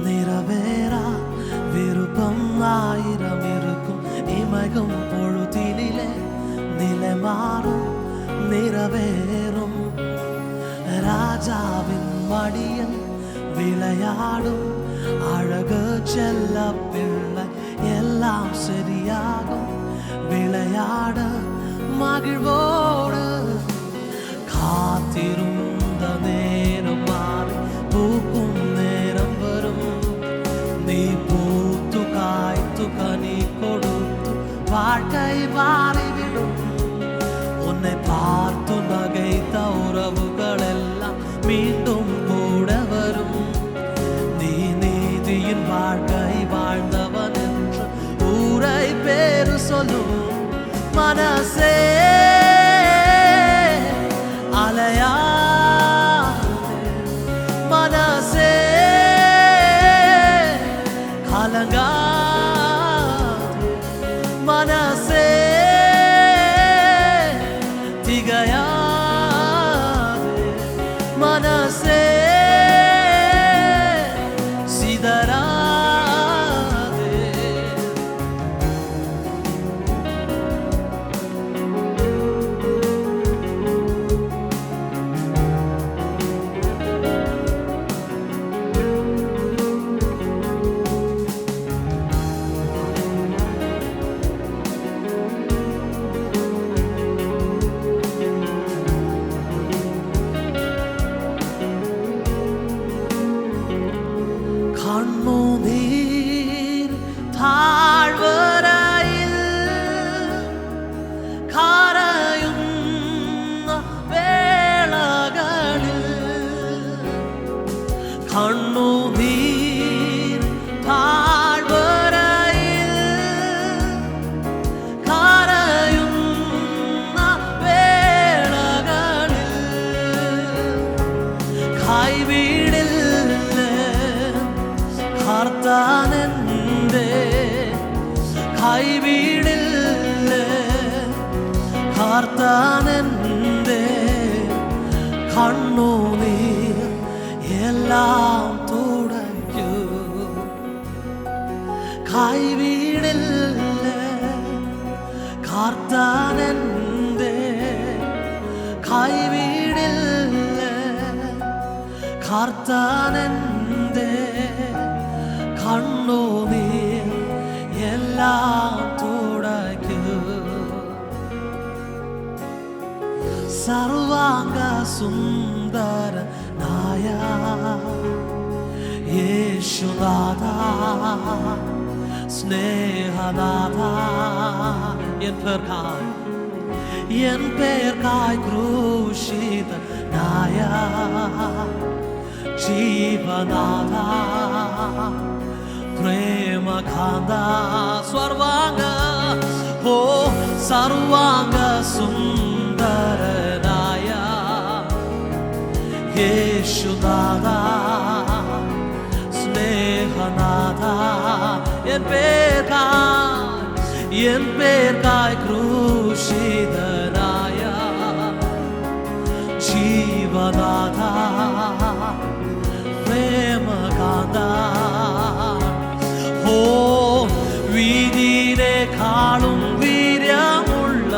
നിറവേറാ വിരുപ്പം ആയിരം ഇറുക്കും ഇമകും പൊഴുതിലെ നിലമാറും നിറവേറും രാജാവിൻ മടിയൻ വിളയാടും അഴക് ചെല്ല പിള്ളை எல்லாம் சரியாகும் விளையாட மகிழ்வோடு காத்திருந்த நேரம் மாறி பூக்கும் நேரம் வரும் நீ பூத்து காய்த்து கனி கொடுத்து வாழ்க்கை மாறிவிடும் உன்னை பார்த்து நகைத்த உறவுகள் எல்லாம் மீண்டும் கூட வரும் நீ நீதியின் வாழ்க்கை வாழ்ந்தவன் என்று ஊரை பேரு சொல்லும் மனசே அலையா மனசே கலங்கா மனசே திகையா மனசே சிதறா കണ്ണുനീർ താഴ്വരയിൽ കരയുന്ന വേളകളിൽ കണ്ണുനീർ താഴ്വരയിൽ കരയുന്ന വേളകളിൽ കൈവിടിൽ കർത്താനെന്റെ കൈവിടില്ല കർത്താനെന്റെ കണ്ണുനീർ എല്ലാം തുടയ്ക്കൂ കൈവിടില്ല കർത്താനെന്റെ കൈവിടില്ല കർത്താനെന്റെ കണ്ണുനീർ എല്ലാം തുടയ്ക്കൂ സർവാംഗ സുന്ദരനായ യേശുനാഥ സ്നേഹനാഥ എൻ പേർക്കായി ക്രൂശിതനായ ജീവനാഥ പ്രേമകാന്ത സർവാംഗ ഓ സർവാംഗ സുന്ദരനായ യേശുനാഥ സ്നേഹനാഥ എൻ പേർക്കായി ക്രൂശിതനായ ജീവനാഥ പ്രേമകാന്ത ഓ വീതിയിലേക്കാളും വീര്യമുള്ള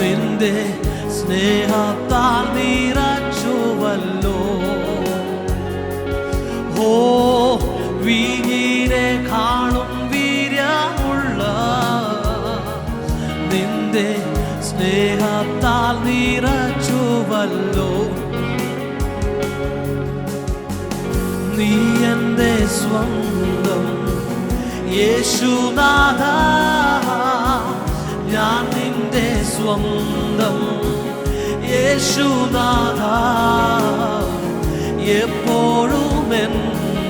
നിന്റെ സ്നേഹത്താൽ നിറച്ചുവല്ലോ ഓ വീതിയിലേക്കാളും വീര്യമുള്ള നിന്റെ സ്നേഹത്താൽ നിറച്ചുവല്ലോ നീ എന്റെ സ്വന്തം യേശുനാഥ ഞാൻ നിന്റെ സ്വന്തം യേശുനാഥ എപ്പോഴും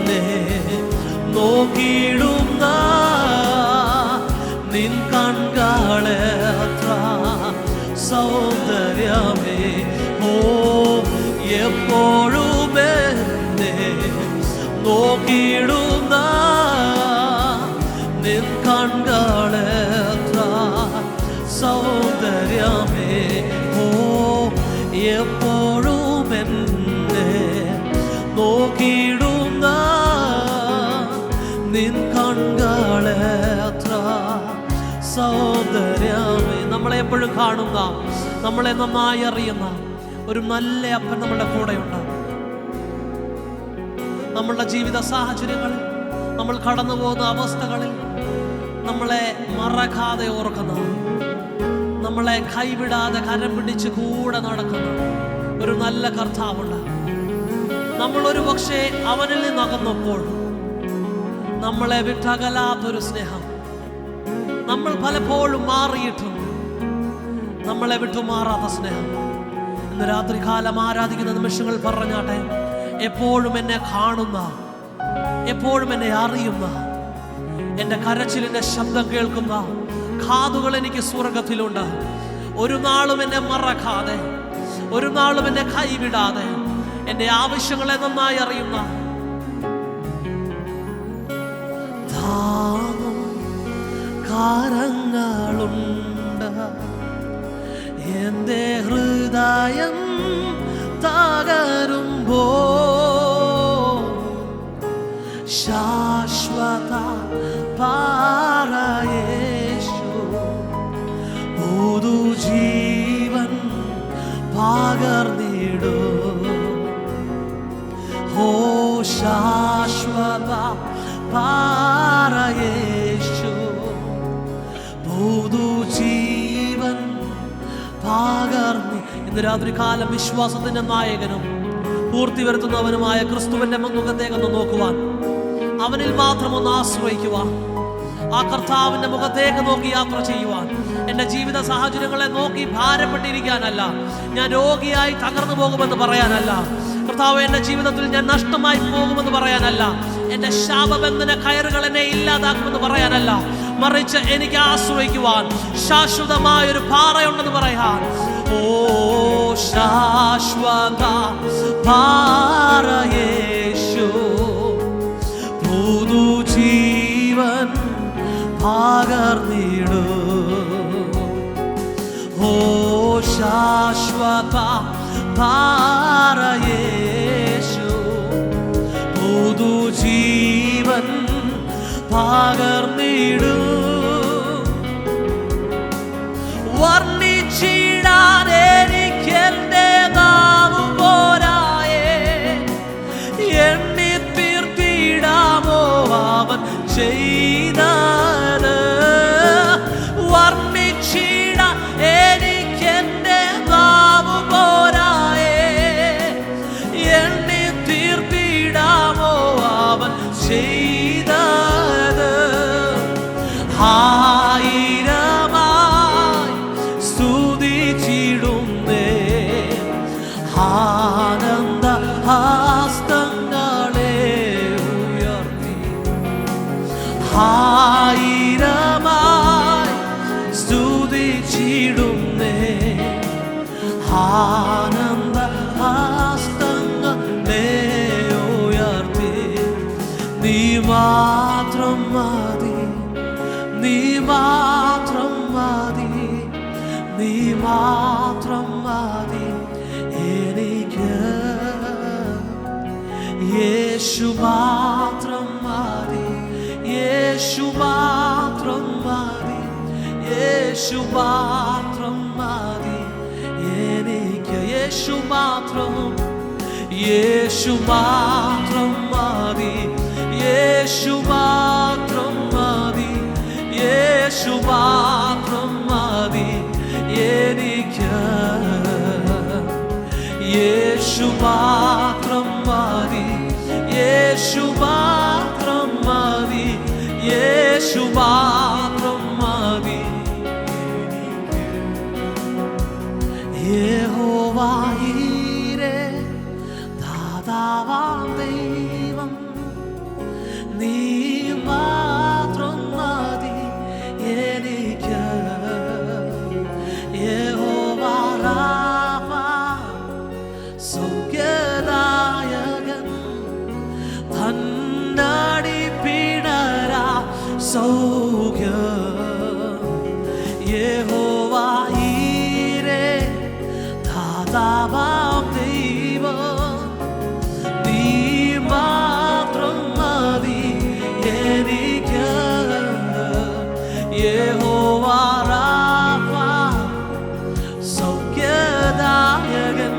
എന്നെ നോക്കിയിടുന്ന നിൻ കൺകളെത്ര സൗന്ദര്യമേ. ഓ എപ്പോഴും എന്നെ നോക്കിയിടുന്ന നിൻ കൺകളെത്ര സൗന്ദര്യമേ. ഓ എപ്പോഴും എന്നെ നോക്കിയിടുന്ന നിൻ കൺകളെത്ര സൗന്ദര്യമേ. നമ്മളെ എപ്പോഴും കാണുന്ന, നമ്മളെ നന്നായി അറിയുന്ന ഒരു നല്ല അപ്പൻ നമ്മളുടെ കൂടെയുണ്ട്. നമ്മളുടെ ജീവിത സാഹചര്യങ്ങളിൽ, നമ്മൾ കടന്നു പോകുന്ന അവസ്ഥകളിൽ നമ്മളെ മറക്കാതെ ഓർക്കുന്ന, നമ്മളെ കൈവിടാതെ കരം പിടിച്ച് കൂടെ നടക്കുന്ന ഒരു നല്ല കർത്താവുണ്ട്. നമ്മളൊരു പക്ഷേ അവനിൽ നിന്നകന്നപ്പോൾ നമ്മളെ വിട്ടകലാത്തൊരു സ്നേഹം, നമ്മൾ പലപ്പോഴും മാറിയിട്ടും നമ്മളെ വിട്ടുമാറാത്ത സ്നേഹം. ഇന്ന് രാത്രികാലം ആരാധിക്കുന്ന നിമിഷങ്ങൾ പറഞ്ഞാട്ടെ, എപ്പോഴും എന്നെ കാണുന്ന, എപ്പോഴും എന്നെ അറിയുന്ന, എൻ്റെ കരച്ചിലിൻ്റെ ശബ്ദം കേൾക്കുന്ന കാതുകൾ എനിക്ക് സ്വർഗത്തിലുണ്ട്. ഒരു നാളും എന്നെ മറക്കാതെ, ഒരു നാളും എന്നെ കൈവിടാതെ, എൻ്റെ ആവശ്യങ്ങളെ നന്നായി അറിയുന്ന കാരങ്ങളുണ്ട്. എൻ്റെ ഹൃദയം തകരുമ്പോ ശാശ്വത പാറയേശു പുതുജീവൻ പകർന്നിടൂ. ഓ ശാശ്വത പാറയേശു പുതുജീവൻ പകർന്നി. ഇന്ന് രാത്രികാലം വിശ്വാസത്തിന്റെ നായകനും പൂർത്തി വരുത്തുന്നവനുമായ ക്രിസ്തുവിന്റെ മുഖത്തേക്കൊന്ന് നോക്കുവാൻ, അവനിൽ മാത്രം ഒന്ന് ആശ്രയിക്കുവാൻ, ആ കർത്താവിന്റെ മുഖത്തേക്ക് നോക്കി യാത്ര ചെയ്യുവാൻ, എൻ്റെ ജീവിത സാഹചര്യങ്ങളെ നോക്കി ഭാരപ്പെട്ടിരിക്കാനല്ല, ഞാൻ രോഗിയായി തകർന്നു പോകുമെന്ന് പറയാനല്ല, കർത്താവ് എൻ്റെ ജീവിതത്തിൽ ഞാൻ നഷ്ടമായി പോകുമെന്ന് പറയാനല്ല, എൻ്റെ ശാപബന്ധന കയറുകൾ എന്നെ ഇല്ലാതാക്കുമെന്ന് പറയാനല്ല, മറിച്ച് എനിക്ക് ആശ്രയിക്കുവാൻ ശാശ്വതമായൊരു പാറയുണ്ടെന്ന് പറയാൻ. ഓ ശാശ്വത പാറയേശു പുതുജീവൻ പകർന്നിടൂ. ഓ ശാശ്വത പാറയേശു പുതുജീവൻ പകർന്നിടൂ. വർണ്ണിച്ചിടാൻ എനിക്കെന്റെ നാമം പോരായേ, എണ്ണി തീർത്തിടാമോ അവൻ ചെയ്തത്. വർണ്ണിച്ചിടാൻ എനിക്കെന്റെ നാമം പോരായേ, എണ്ണി തീർത്തിടാമോ അവൻ ചെയ്തത്. ആയിരമായി സ്തുതിച്ചിടുന്നേ, ആനന്ദ ഹസ്തങ്ങളെ ഉയർത്തി. ആയിരമായി സ്തുതിച്ചിടുന്നേ, ആനന്ദ ഹസ്തങ്ങളെ ഉയർത്തി. നീ മാത്രം മതി, നീ മാത്രം മതി, നീ മാത്രം മതി എനിക്ക്. യേശു മാത്രം മതി, യേശു മാത്രം മതി, യേശു മാത്രം മതി എനിക്ക്. യേശു മാത്രം, യേശു മാത്രം മതി, യേശു മാത്രം മതി, യേശു മാത്രം മതി എനിക്ക്. യേശു മാത്രം മതി, യേശു മാത്രം മതി, യേശു മാത്രം മതി. യഹോവ ഈരേ, ദാതാവാം ദൈവം നീ മാത്രം മതി എനിക്ക്. യഹോവ രാഫ, സൗഖ്യദായകൻ, തന്നടിപ്പിണരാ സൗഖ്യം. യഹോവ ഈരേ, ദാതാവാം ദൈവം, നീ മാത്രം മതി എനിക്ക്. യഹോവ രാഫ, സൗഖ്യദായകൻ,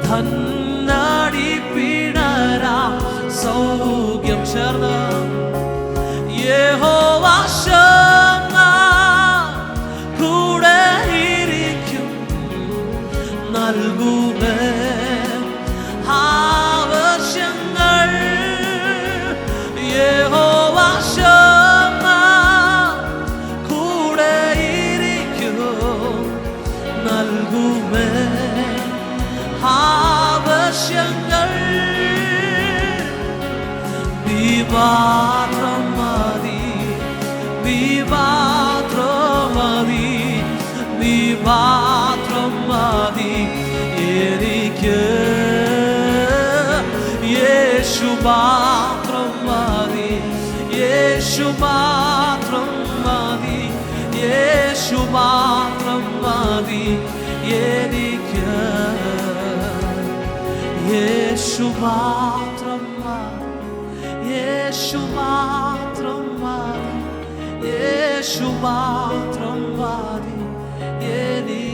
തന്നടിപ്പിണരാ സൗഖ്യം. ചേർന്ന് യഹോവ ശമ്മ, കൂടെ ഇരിക്കും, നൽകുമേ ആവശ്യങ്ങൾ. യഹോവ ശമ്മ, കൂടെ ഇരിക്കും, നൽകുമേ ആവശ്യങ്ങൾ. നീ മാത്രം മതി, നീ മാത്രം മതി, നീ മാത്രം മതി എനിക്ക്. യേശു മാത്രം മതി, യേശു മാത്രം മതി, യേശു മാത്രം മതി എനിക്ക്. യേശു മാത്രം മതി, യേശു മാത്രം മതി, യേശു മാത്രം മതി എനിക്ക്.